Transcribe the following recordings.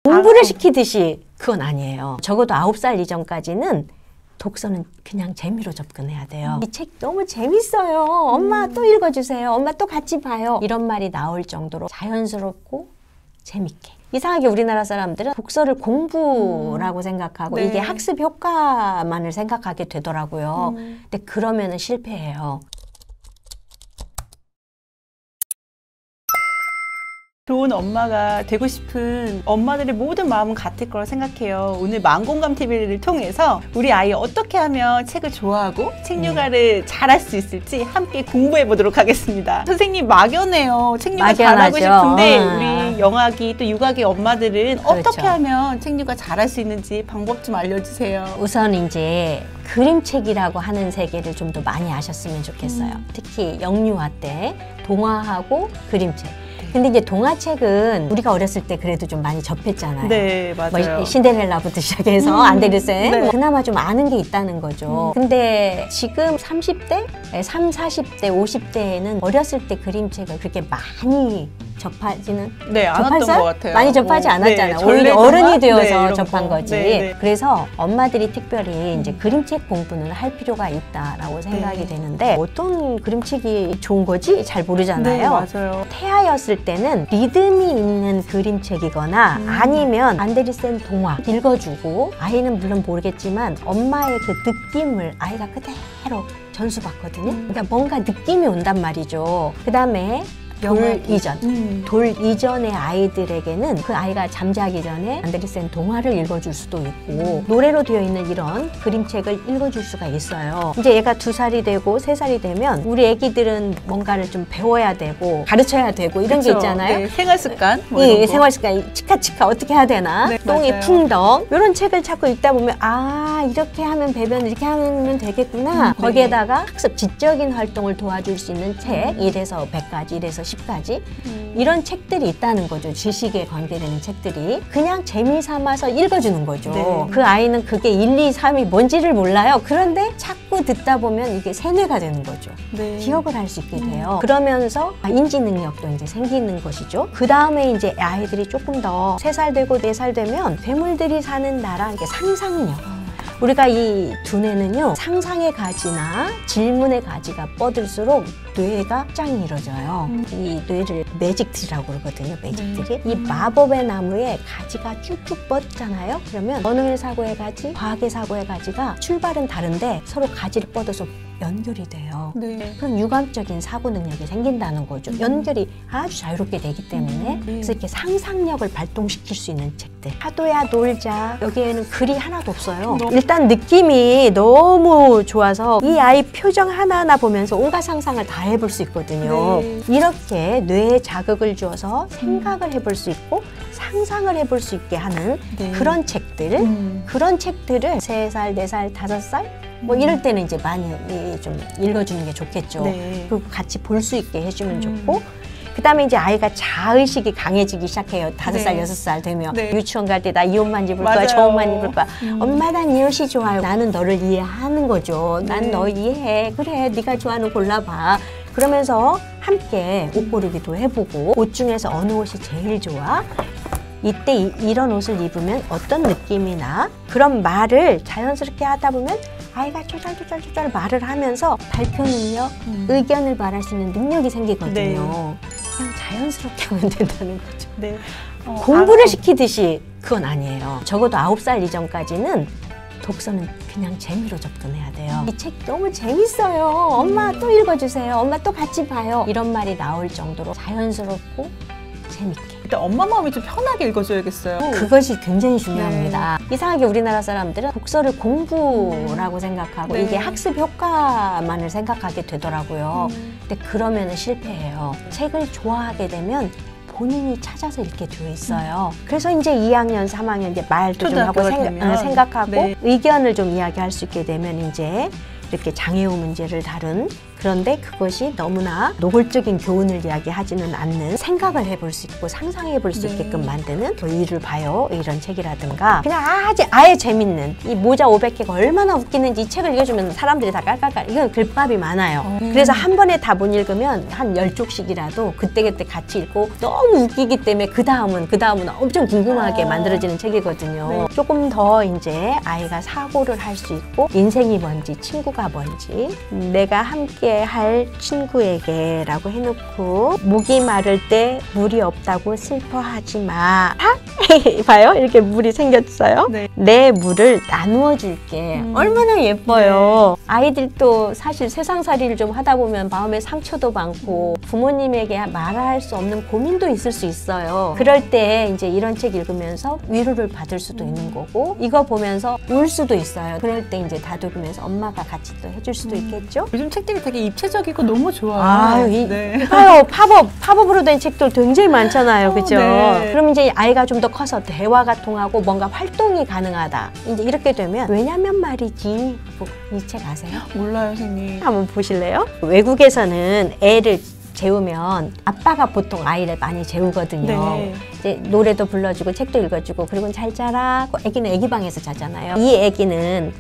공부를 시키듯이 그건 아니에요. 적어도 9살 이전까지는 독서는 그냥 재미로 접근해야 돼요. 이 책 너무 재밌어요. 엄마 또 읽어주세요. 엄마 또 같이 봐요. 이런 말이 나올 정도로 자연스럽고 재밌게. 이상하게 우리나라 사람들은 독서를 공부라고 생각하고 이게 학습 효과만을 생각하게 되더라고요. 근데 그러면은 실패해요. 좋은 엄마가 되고 싶은 엄마들의 모든 마음은 같을 거라 생각해요. 오늘 마음공감TV를 통해서 우리 아이 어떻게 하면 책을 좋아하고 책 육아를 잘할 수 있을지 함께 공부해 보도록 하겠습니다. 선생님 막연해요. 책 육아 잘하고 싶은데 우리 영아기 또 육아기 엄마들은 어떻게 하면 책 육아 잘할 수 있는지 방법 좀 알려주세요. 우선 이제 그림책이라고 하는 세계를 좀 더 많이 아셨으면 좋겠어요. 특히 영유아 때 동화하고 그림책. 근데 이제 동화책은 우리가 어렸을 때 그래도 좀 많이 접했잖아요. 네, 맞아요. 뭐 신데렐라부터 시작해서 안데르센 네. 그나마 좀 아는 게 있다는 거죠. 근데 지금 30대, 30, 40대, 50대에는 어렸을 때 그림책을 그렇게 많이 접하지는 않았던 것 같아요. 많이 접하지 않았잖아요. 오히려 어른이 되어서 접한 거지. 네. 그래서 엄마들이 특별히 이제 그림책 공부는 할 필요가 있다라고 생각이 되는데 어떤 그림책이 좋은 거지 잘 모르잖아요. 네, 맞아요. 태아였을 때는 리듬이 있는 그림책이거나 아니면 안데르센 동화 읽어주고 아이는 물론 모르겠지만 엄마의 그 느낌을 아이가 그대로 전수받거든요. 그러니까 뭔가 느낌이 온단 말이죠. 그 다음에 돌 이전. 돌 이전의 아이들에게는 그 아이가 잠자기 전에 안데르센 동화를 읽어줄 수도 있고 노래로 되어 있는 이런 그림책을 읽어줄 수가 있어요. 이제 얘가 2살이 되고 3살이 되면 우리 애기들은 뭔가를 좀 배워야 되고 가르쳐야 되고 이런 게 있잖아요. 네, 생활습관. 예, 생활습관. 치카치카 어떻게 해야 되나? 네, 똥이 맞아요. 풍덩. 이런 책을 자꾸 읽다 보면 아 이렇게 하면 배변 이렇게 하면 되겠구나. 거기에다가 학습 지적인 활동을 도와줄 수 있는 책 1에서 100까지 1에서 10까지 이런 책들이 있다는 거죠. 지식에 관계되는 책들이 그냥 재미삼아서 읽어주는 거죠. 네. 그 아이는 그게 1, 2, 3이 뭔지를 몰라요. 그런데 자꾸 듣다 보면 이게 세뇌가 되는 거죠. 네. 기억을 할 수 있게 돼요. 그러면서 인지 능력도 이제 생기는 것이죠. 그 다음에 이제 아이들이 조금 더 3살 되고 4살 되면 괴물들이 사는 나라 이렇게 상상력. 우리가 이 두뇌는요 상상의 가지나 질문의 가지가 뻗을수록 뇌가 확장이 이루어져요. 이 뇌를 매직트리라고 그러거든요. 매직트리. 이 마법의 나무에 가지가 쭉쭉 뻗잖아요. 그러면 언어의 사고의 가지, 과학의 사고의 가지가 출발은 다른데 서로 가지를 뻗어서 연결이 돼요. 네. 그럼 유감적인 사고 능력이 생긴다는 거죠. 연결이 아주 자유롭게 되기 때문에 그래서 이렇게 상상력을 발동시킬 수 있는 책들. 하도야 놀자. 여기에는 글이 하나도 없어요. 일단 느낌이 너무 좋아서 이 아이 표정 하나하나 보면서 온갖 상상을 다 해볼 수 있거든요. 네. 이렇게 뇌에 자극을 주어서 생각을 해볼 수 있고 상상을 해볼 수 있게 하는 그런 책들. 그런 책들을 3살, 4살, 5살 뭐 이럴 때는 이제 많이 좀 읽어주는 게 좋겠죠. 그리고 같이 볼 수 있게 해주면 좋고 그 다음에 이제 아이가 자의식이 강해지기 시작해요. 5살, 6살 되면 유치원 갈 때 나 이 옷만 입을 거야, 저 옷만 입을 거야. 엄마 난 이 옷이 좋아요. 나는 너를 이해하는 거죠. 난 너 이해해. 그래, 네가 좋아하는 골라봐. 그러면서 함께 옷 고르기도 해보고 옷 중에서 어느 옷이 제일 좋아? 이때 이런 옷을 입으면 어떤 느낌이 나? 그런 말을 자연스럽게 하다 보면 아이가 쪼잘쪼잘쪼잘 말을 하면서 발표 능력, 의견을 말할 수 있는 능력이 생기거든요. 그냥 자연스럽게 하면 된다는 거죠. 공부를 시키듯이 그건 아니에요. 적어도 9살 이전까지는 독서는 그냥 재미로 접근해야 돼요. 이 책 너무 재밌어요. 엄마 또 읽어주세요. 엄마 또 같이 봐요. 이런 말이 나올 정도로 자연스럽고 재밌게. 일단 엄마 마음이 좀 편하게 읽어줘야겠어요. 그것이 굉장히 중요합니다. 이상하게 우리나라 사람들은 독서를 공부라고 생각하고 이게 학습 효과만을 생각하게 되더라고요. 근데 그러면 실패해요. 책을 좋아하게 되면 본인이 찾아서 읽게 되어 있어요. 그래서 이제 2학년, 3학년 이제 말도 좀 하고 생각하고 의견을 좀 이야기할 수 있게 되면 이제 이렇게 장애우 문제를 다룬 그런데 그것이 너무나 노골적인 교훈을 이야기하지는 않는 생각을 해볼 수 있고 상상해 볼 수 네. 있게끔 만드는 또 일을 봐요 이런 책이라든가 그냥 아예 재밌는 이 모자 500개가 얼마나 웃기는지 이 책을 읽어주면 사람들이 다 깔깔깔 이건 글밥이 많아요. 그래서 한 번에 다 못 읽으면 한 10쪽씩이라도 그때그때 같이 읽고 너무 웃기기 때문에 그 다음은 엄청 궁금하게 만들어지는 책이거든요. 네. 조금 더 이제 아이가 사고를 할 수 있고 인생이 뭔지 친구가 뭔지 내가 함께 할 친구에게라고 해놓고 목이 마를 때 물이 없다고 슬퍼하지 마. 봐요? 이렇게 물이 생겼어요. 네. 내 물을 나누어 줄게. 얼마나 예뻐요. 아이들도 사실 세상살이를 좀 하다 보면 마음에 상처도 많고 부모님에게 말할 수 없는 고민도 있을 수 있어요. 그럴 때 이제 이런 책 읽으면서 위로를 받을 수도 있는 거고 이거 보면서 울 수도 있어요. 그럴 때 이제 다독이면서 엄마가 같이 또 해줄 수도 있겠죠. 요즘 책들이 되게 입체적이고 너무 좋아요. 아유, 네. 봐요. 팝업으로 된 책들 굉장히 많잖아요. 그죠? 네. 그럼 이제 아이가 좀 더 커서 대화가 통하고 뭔가 활동이 가능하다. 이제 이렇게 되면 왜냐면 말이지. 이 책 아세요? 몰라요, 선생님. 한번 보실래요? 외국에서는 애를 재우면 아빠가 보통 아이를 많이 재우거든요. 네. 이제 노래도 불러주고 책도 읽어주고 그리고 잘 자라. 애기는 애기방에서 자잖아요. 이 애기는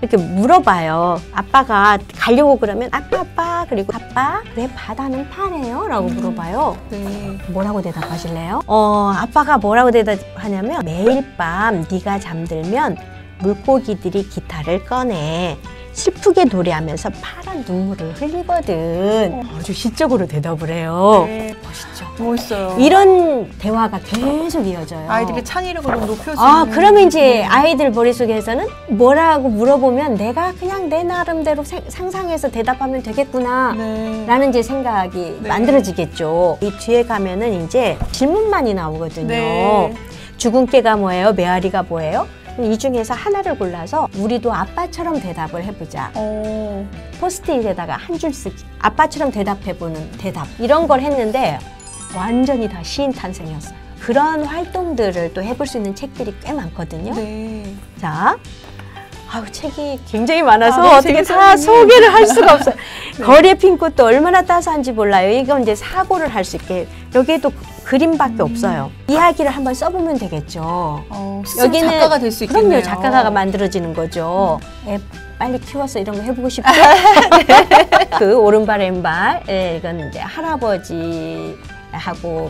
이렇게 물어봐요. 아빠가 가려고 그러면 아빠 그리고 아빠 왜 바다는 파래요? 라고 물어봐요. 네. 뭐라고 대답하실래요? 아빠가 뭐라고 대답하냐면 매일 밤 네가 잠들면 물고기들이 기타를 꺼내 슬프게 노래하면서 파란 눈물을 흘리거든. 아주 시적으로 대답을 해요. 네. 멋있죠? 멋있어요. 이런 대화가 계속 이어져요. 아이들의 창의력을 좀 높여주는. 그러면 이제 아이들 머릿속에서는 뭐라고 물어보면 내가 그냥 내 나름대로 상상해서 대답하면 되겠구나. 네. 라는 이제 생각이 네. 만들어지겠죠. 이 뒤에 가면은 이제 질문만이 나오거든요. 네. 죽은 깨가 뭐예요? 메아리가 뭐예요? 이 중에서 하나를 골라서 우리도 아빠처럼 대답을 해보자. 포스트잇에다가 한 줄 쓰기. 아빠처럼 대답해보는 대답. 이런 걸 했는데 완전히 다 시인 탄생이었어요. 그런 활동들을 또 해볼 수 있는 책들이 꽤 많거든요. 네. 자, 책이 굉장히 많아서 네, 어떻게 다 재밌었네요. 소개를 할 수가 없어요. 거리에 핀 꽃도 얼마나 따스한지 몰라요. 이건 이제 사고를 할 수 있게. 여기에도 그림밖에 없어요. 이야기를 한번 써보면 되겠죠. 여기는 작가가 될 수 있겠네요. 그럼요. 작가가 만들어지는 거죠. 애 빨리 키워서 이런 거 해보고 싶죠? 그 오른발 왼발 이건 이제 할아버지하고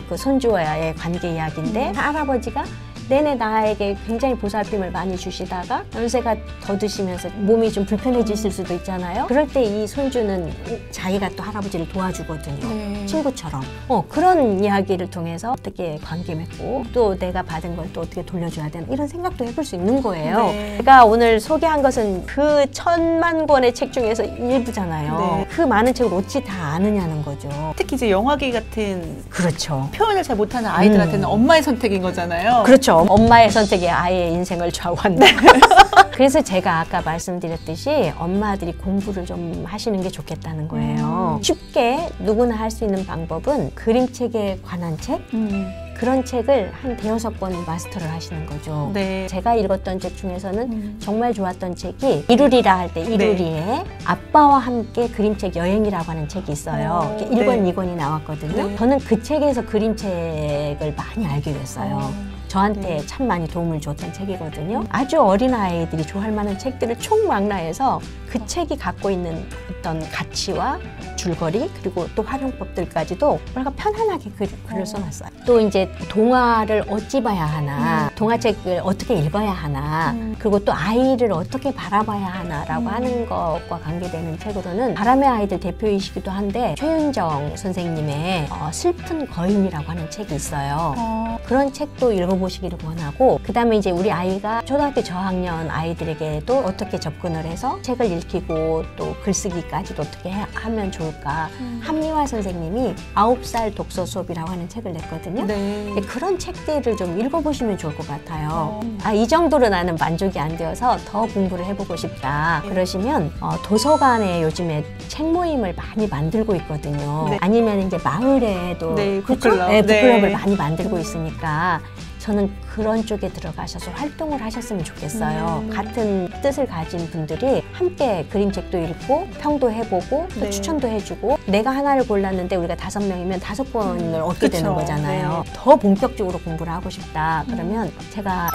그 손주와의 관계 이야기인데 할아버지가 내내 나에게 굉장히 보살핌을 많이 주시다가 연세가 더 드시면서 몸이 좀 불편해지실 수도 있잖아요. 그럴 때 이 손주는 자기가 또 할아버지를 도와주거든요. 네. 친구처럼. 그런 이야기를 통해서 어떻게 관계 맺고 또 내가 받은 걸 또 어떻게 돌려줘야 되나 이런 생각도 해볼 수 있는 거예요. 네. 제가 오늘 소개한 것은 그 1000만 권의 책 중에서 일부잖아요. 네. 그 많은 책을 어찌 다 아느냐는 거죠. 특히 이제 영화기 같은 그렇죠. 표현을 잘 못하는 아이들한테는 엄마의 선택인 거잖아요. 그렇죠. 엄마의 선택이 아이의 인생을 좌우한다. 그래서 제가 아까 말씀드렸듯이 엄마들이 공부를 좀 하시는 게 좋겠다는 거예요. 쉽게 누구나 할 수 있는 방법은 그림책에 관한 책? 그런 책을 한 5권 마스터를 하시는 거죠. 네. 제가 읽었던 책 중에서는 정말 좋았던 책이 이루리라 할 때 이루리의 네. 아빠와 함께 그림책 여행이라고 하는 책이 있어요. 1권, 네. 2권이 나왔거든요. 네. 저는 그 책에서 그림책을 많이 알게 됐어요. 저한테 참 많이 도움을 줬던 책이거든요. 아주 어린아이들이 좋아할 만한 책들을 총망라해서 그 책이 갖고 있는 어떤 가치와 줄거리 그리고 또 활용법들까지도 뭐랄까 편안하게 글을 써놨어요. 또 이제 동화를 어찌 봐야 하나, 동화책을 어떻게 읽어야 하나, 그리고 또 아이를 어떻게 바라봐야 하나라고 하는 것과 관계되는 책으로는 바람의 아이들 대표이시기도 한데 최윤정 선생님의 슬픈 거인이라고 하는 책이 있어요. 그런 책도 읽어보시기를 원하고 그 다음에 이제 우리 아이가 초등학교 저학년 아이들에게도 어떻게 접근을 해서 책을 읽히고 또 글쓰기까지도 어떻게 하면 좋을까. 한미화 선생님이 9살 독서 수업이라고 하는 책을 냈거든요. 네. 그런 책들을 좀 읽어보시면 좋을 것 같아요. 이 정도로 나는 만족이 안 되어서 더 공부를 해보고 싶다. 그러시면 도서관에 요즘에 책 모임을 많이 만들고 있거든요. 네. 아니면 이제 마을에도 네, 그렇죠? 북클럽. 네, 북클럽을 네. 많이 만들고 있으니까 저는 그런 쪽에 들어가셔서 활동을 하셨으면 좋겠어요. 같은 뜻을 가진 분들이 함께 그림책도 읽고 평도 해보고 또 네. 추천도 해주고 내가 하나를 골랐는데 우리가 5명이면 5권을 얻게 되는 그쵸. 거잖아요. 네. 더 본격적으로 공부를 하고 싶다. 그러면 제가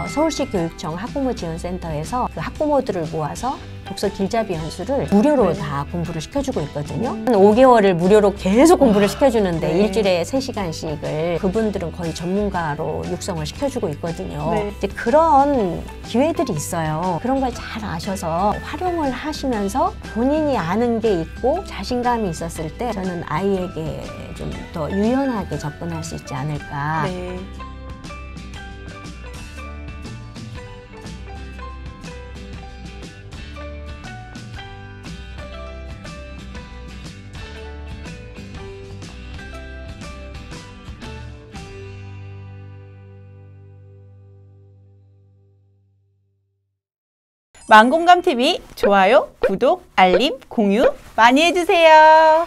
서울시 교육청 학부모 지원센터에서 그 학부모들을 모아서 독서 길잡이 연수를 무료로 다 공부를 시켜주고 있거든요. 한 5개월을 무료로 계속 공부를 시켜주는데 네. 일주일에 3시간씩을 그분들은 거의 전문가로 육성을 시켜주고 있거든요. 네. 이제 그런 기회들이 있어요. 그런 걸 잘 아셔서 활용을 하시면서 본인이 아는 게 있고 자신감이 있었을 때 저는 아이에게 좀 더 유연하게 접근할 수 있지 않을까. 네. 망공감TV 좋아요, 구독, 알림, 공유 많이 해주세요.